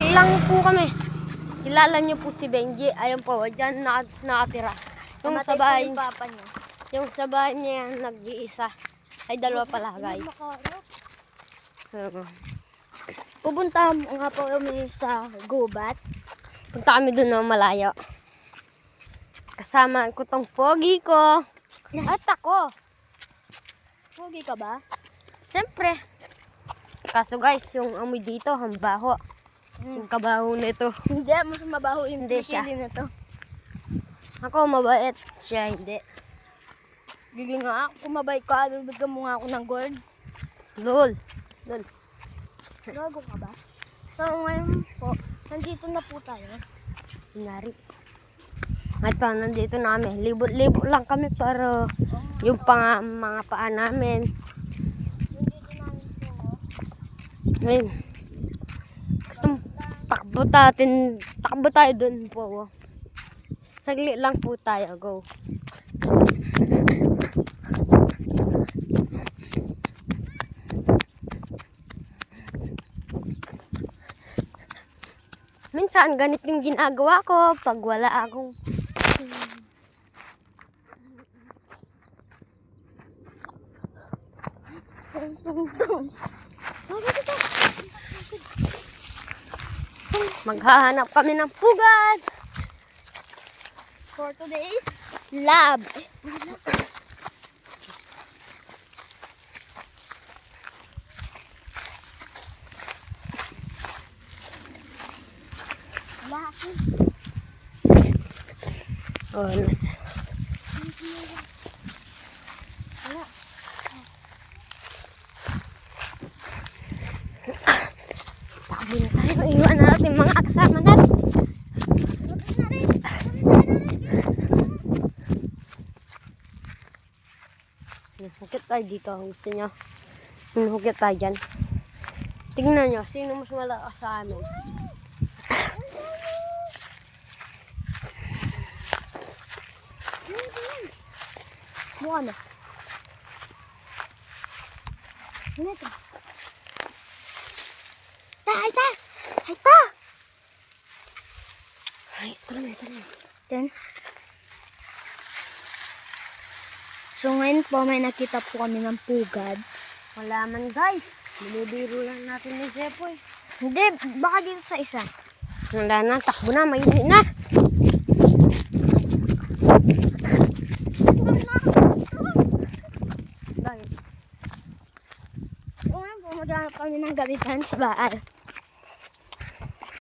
lang po kami. Kilala niyo po si Benji. Ayun po, dyan nakatira. Yung sa bahay, yung sa bahay niya nag-iisa. Ay, dalawa pala, guys. Pupunta nga po kami sa gubat. Punta kami doon na malayo. Kasama ko tong pogi ko. At ako. Pogi ka ba? Siyempre. Kaso guys, yung amoy dito, ang baho. Yung kabaho nito. Hindi, mas mabaho yung Hindi siya. na to. Ako mabait, siya hindi. Gigi nga, kung mabait ka, bigyan mo nga ako ng gold. Lol. Gago ka ba? So ngayon po, nandito na po tayo. Nari. Ito, nandito na kami. Libot-libot lang kami para yung mga paa namin. Nandito namin po. Ayun. Gusto takbo tayo dun po. Saglit lang po tayo. Go. Minsan ganit yung ginagawa ko pag wala akong maghahanap kami ng pugad For today's lab. lahat. Oh, takbo na tayo. Iwan natin mga kasama natin. Hukit tayo dito. Gusto nyo? Hukit tayo dyan. Tingnan nyo. Sino mas malakas sa amin? Mukha na. Ano ito? Ay, ta! Ay, tara na. Then, so ngayon po may nakita po kami ng pugad. Wala man guys. Binibiro lang natin ni Jepoy. Hindi, baka dito sa isa. Wala na. Takbo na. Mainit na. So ngayon po maghanap kami ng gamitan sa baal.